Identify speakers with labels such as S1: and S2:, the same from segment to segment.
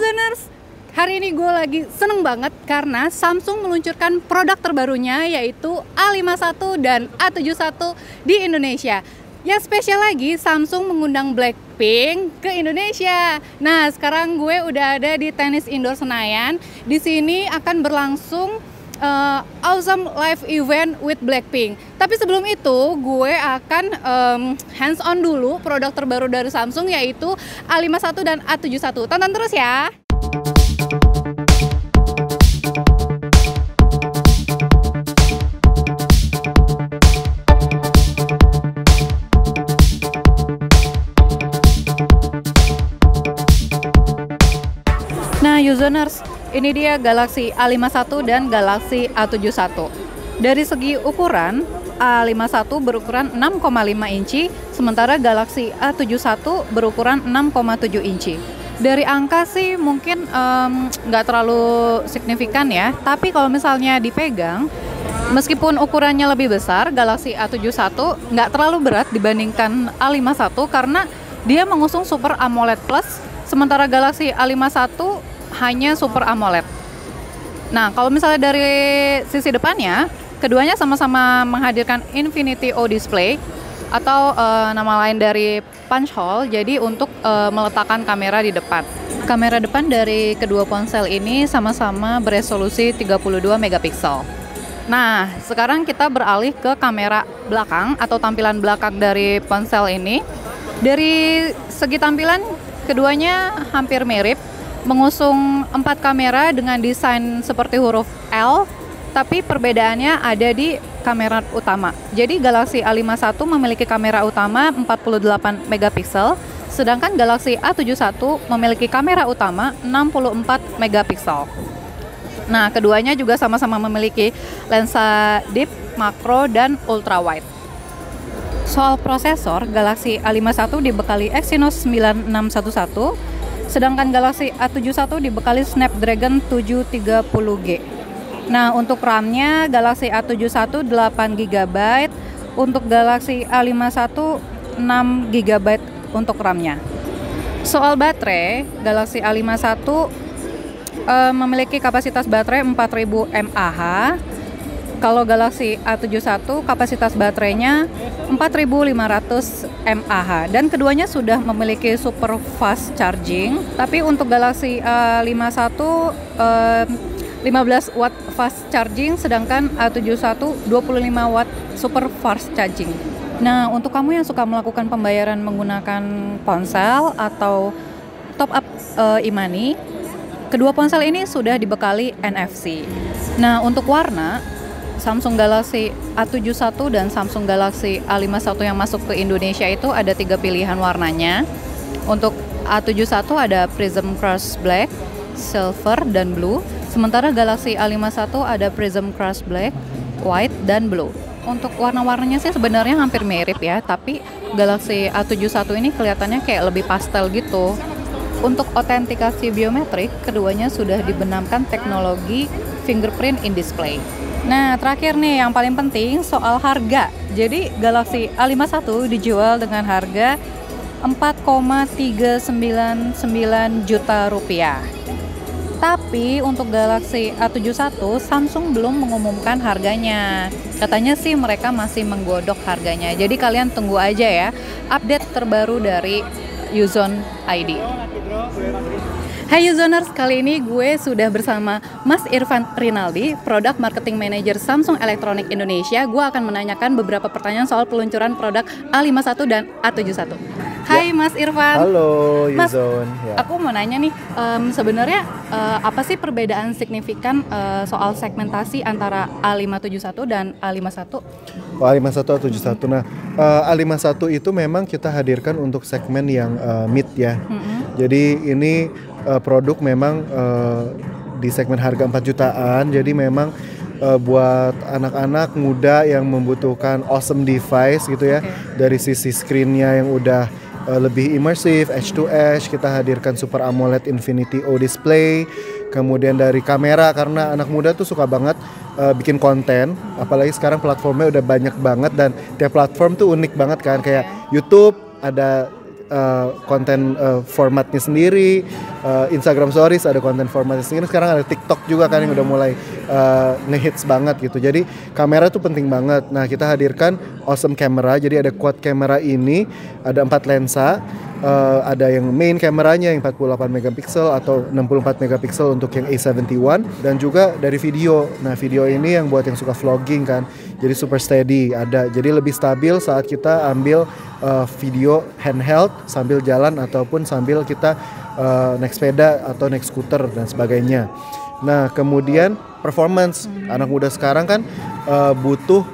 S1: Zoners, hari ini gue lagi seneng banget karena Samsung meluncurkan produk terbarunya yaitu A51 dan A71 di Indonesia. Yang spesial lagi, Samsung mengundang Blackpink ke Indonesia. Nah, sekarang gue udah ada di Tenis Indoor Senayan. Di sini akan berlangsung awesome live event with Blackpink. Tapi sebelum itu, gue akan hands on dulu produk terbaru dari Samsung yaitu A51 dan A71. Tonton terus ya. Nah, Uzoners, ini dia Galaxy A51 dan Galaxy A71. Dari segi ukuran, A51 berukuran 6,5 inci, sementara Galaxy A71 berukuran 6,7 inci. Dari angka sih mungkin nggak terlalu signifikan ya, tapi kalau misalnya dipegang, meskipun ukurannya lebih besar, Galaxy A71 nggak terlalu berat dibandingkan A51 karena dia mengusung Super AMOLED Plus, sementara Galaxy A51 hanya Super AMOLED. Nah, kalau misalnya dari sisi depannya, keduanya sama-sama menghadirkan Infinity O Display atau nama lain dari punch hole, jadi untuk meletakkan kamera di depan. Kamera depan dari kedua ponsel ini sama-sama beresolusi 32 megapiksel. Nah, sekarang kita beralih ke kamera belakang atau tampilan belakang dari ponsel ini. Dari segi tampilan, keduanya hampir mirip, mengusung 4 kamera dengan desain seperti huruf L, tapi perbedaannya ada di kamera utama. Jadi Galaxy A51 memiliki kamera utama 48 megapiksel, sedangkan Galaxy A71 memiliki kamera utama 64 megapiksel. Nah, keduanya juga sama-sama memiliki lensa deep, makro, dan ultra wide. Soal prosesor, Galaxy A51 dibekali Exynos 9611, sedangkan Galaxy A71 dibekali Snapdragon 730G. Nah, untuk RAM-nya Galaxy A71 8GB, untuk Galaxy A51 6GB untuk RAM-nya. Soal baterai, Galaxy A51 memiliki kapasitas baterai 4000 mAh. Kalau Galaxy A71 kapasitas baterainya 4500 mAh dan keduanya sudah memiliki super fast charging. Tapi untuk Galaxy A51 15 watt fast charging, sedangkan A71 25 watt super fast charging. Nah, untuk kamu yang suka melakukan pembayaran menggunakan ponsel atau top up e-money, kedua ponsel ini sudah dibekali NFC. Nah, untuk warna, Samsung Galaxy A71 dan Samsung Galaxy A51 yang masuk ke Indonesia itu ada 3 pilihan warnanya. Untuk A71 ada Prism Cross Black, Silver, dan Blue. Sementara Galaxy A51 ada Prism Cross Black, White, dan Blue. Untuk warna-warnanya sih sebenarnya hampir mirip ya, tapi Galaxy A71 ini kelihatannya kayak lebih pastel gitu. Untuk autentikasi biometrik, keduanya sudah dibenamkan teknologi fingerprint in display. Nah, terakhir nih yang paling penting soal harga. Jadi Galaxy A51 dijual dengan harga 4,399 juta rupiah. Tapi untuk Galaxy A71, Samsung belum mengumumkan harganya. Katanya sih mereka masih menggodok harganya. Jadi kalian tunggu aja ya update terbaru dari Uzon ID. Hai Uzoners, kali ini gue sudah bersama Mas Irfan Rinaldi, Product Marketing Manager Samsung Electronics Indonesia. Gue akan menanyakan beberapa pertanyaan soal peluncuran produk A51 dan A71. Hai Mas Irfan.
S2: Halo
S1: Mas,
S2: Uzon. Ya.
S1: aku mau nanya nih, sebenarnya apa sih perbedaan signifikan soal segmentasi antara A571 dan A51?
S2: A51 A71. Nah, A51 itu memang kita hadirkan untuk segmen yang mid ya. Jadi ini produk memang di segmen harga 4 jutaan. Jadi memang buat anak-anak muda yang membutuhkan awesome device gitu ya. Dari sisi screen-nya yang udah lebih imersif, edge to edge, kita hadirkan Super AMOLED Infinity O Display. Kemudian dari kamera, karena anak muda tuh suka banget bikin konten, apalagi sekarang platformnya udah banyak banget dan tiap platform tuh unik banget kan, kayak YouTube ada konten formatnya sendiri, Instagram Stories ada konten formatnya sendiri, sekarang ada TikTok juga kan yang udah mulai ngehits banget gitu. Jadi kamera tuh penting banget. Nah kita hadirkan awesome camera, jadi ada quad camera ini, ada 4 lensa. Ada yang main kameranya yang 48 megapiksel atau 64 megapiksel untuk yang A71, dan juga dari video. Nah video ini yang buat yang suka vlogging kan, jadi super steady ada, jadi lebih stabil saat kita ambil video handheld sambil jalan ataupun sambil kita naik sepeda atau naik skuter dan sebagainya. Nah kemudian performance, anak muda sekarang kan butuh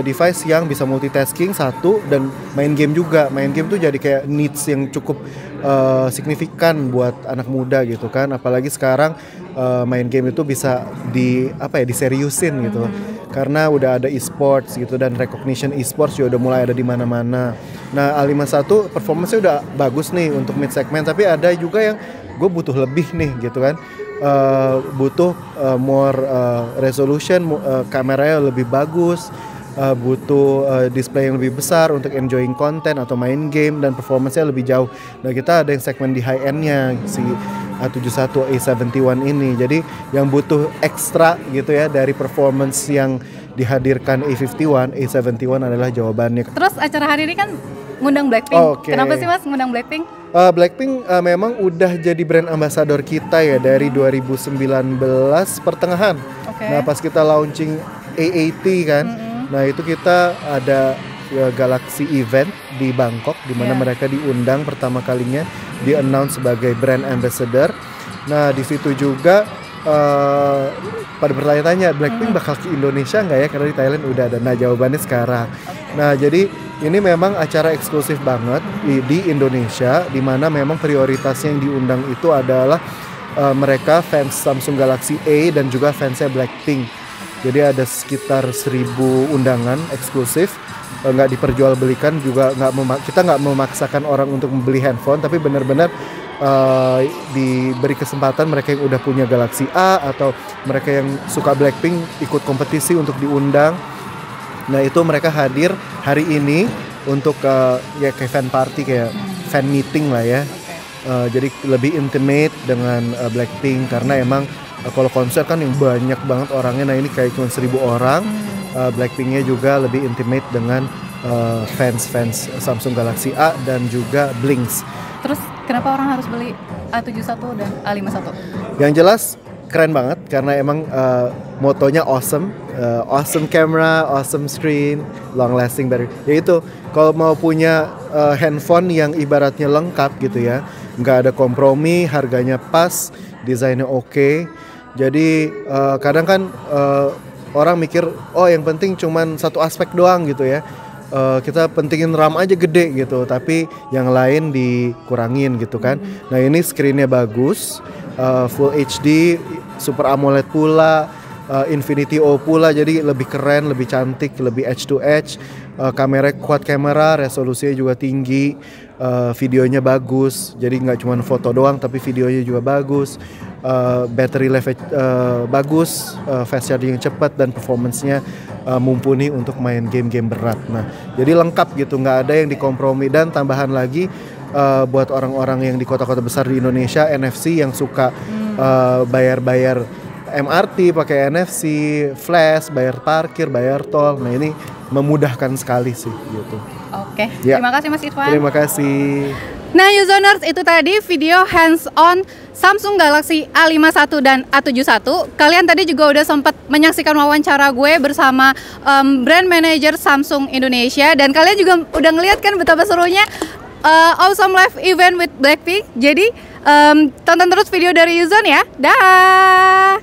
S2: device yang bisa multitasking satu dan main game juga. Main game tuh jadi kayak needs yang cukup signifikan buat anak muda gitu kan. Apalagi sekarang main game itu bisa diseriusin gitu. Karena udah ada e-sports gitu dan recognition e-sports juga udah mulai ada di mana-mana. Nah, A51 performance-nya udah bagus nih untuk mid segment, tapi ada juga yang gue butuh lebih nih gitu kan. Butuh more resolution, kameranya lebih bagus. Butuh display yang lebih besar untuk enjoying content atau main game, dan performance-nya lebih jauh. Nah kita ada yang segmen di high end-nya si A71 A71 ini. Jadi yang butuh ekstra gitu ya dari performance yang dihadirkan A51, A71 adalah jawabannya.
S1: Terus acara hari ini kan ngundang Blackpink.
S2: Okay.
S1: Kenapa sih Mas ngundang Blackpink?
S2: Blackpink memang udah jadi brand ambassador kita ya dari 2019 pertengahan. Nah pas kita launching A80 kan, nah itu kita ada Galaxy event di Bangkok di mana mereka diundang pertama kalinya, di-announce sebagai brand ambassador. Nah di situ juga pada bertanya-tanya Blackpink bakal ke Indonesia nggak ya, karena di Thailand udah ada. Nah jawabannya sekarang. Nah jadi ini memang acara eksklusif banget di Indonesia, di mana memang prioritasnya yang diundang itu adalah mereka fans Samsung Galaxy A dan juga fansnya Blackpink. Jadi ada sekitar 1.000 undangan eksklusif, nggak diperjualbelikan juga, kita nggak memaksakan orang untuk membeli handphone, tapi benar-benar diberi kesempatan mereka yang udah punya Galaxy A atau mereka yang suka Blackpink ikut kompetisi untuk diundang. Nah itu mereka hadir hari ini untuk ya kayak fan party, kayak fan meeting lah ya. Jadi lebih intimate dengan Blackpink karena emang kalau konser kan yang banyak banget orangnya. Nah ini kayak cuma 1.000 orang. Blackpinknya juga lebih intimate dengan fans Samsung Galaxy A dan juga Blinks.
S1: Terus kenapa orang harus beli A71 dan A51?
S2: Yang jelas keren banget karena emang motonya awesome, awesome camera, awesome screen, long lasting battery. Yaitu kalau mau punya handphone yang ibaratnya lengkap gitu ya, nggak ada kompromi, harganya pas, desainnya oke. Jadi kadang kan orang mikir yang penting cuman satu aspek doang gitu ya. Kita pentingin RAM aja gede gitu, tapi yang lain dikurangin gitu kan. Nah ini screennya bagus, Full HD, Super AMOLED pula, Infinity O pula, jadi lebih keren, lebih cantik, lebih edge to edge. Kamera quad kamera, resolusinya juga tinggi, videonya bagus, jadi nggak cuma foto doang tapi videonya juga bagus. Battery life bagus, fast charging yang cepat, dan performance-nya mumpuni untuk main game-game berat. Nah, jadi lengkap gitu, nggak ada yang dikompromi. Dan tambahan lagi buat orang-orang yang di kota-kota besar di Indonesia, NFC yang suka bayar-bayar MRT pakai NFC, flash, bayar parkir, bayar tol. Nah ini memudahkan sekali sih gitu.
S1: Oke, terima kasih Mas Irfan.
S2: Terima kasih.
S1: Nah Usoners, itu tadi video hands-on Samsung Galaxy A51 dan A71. Kalian tadi juga udah sempat menyaksikan wawancara gue bersama brand manager Samsung Indonesia. Dan kalian juga udah ngeliat kan betapa serunya awesome live event with Blackpink. Jadi tonton terus video dari Uzon ya. Dah.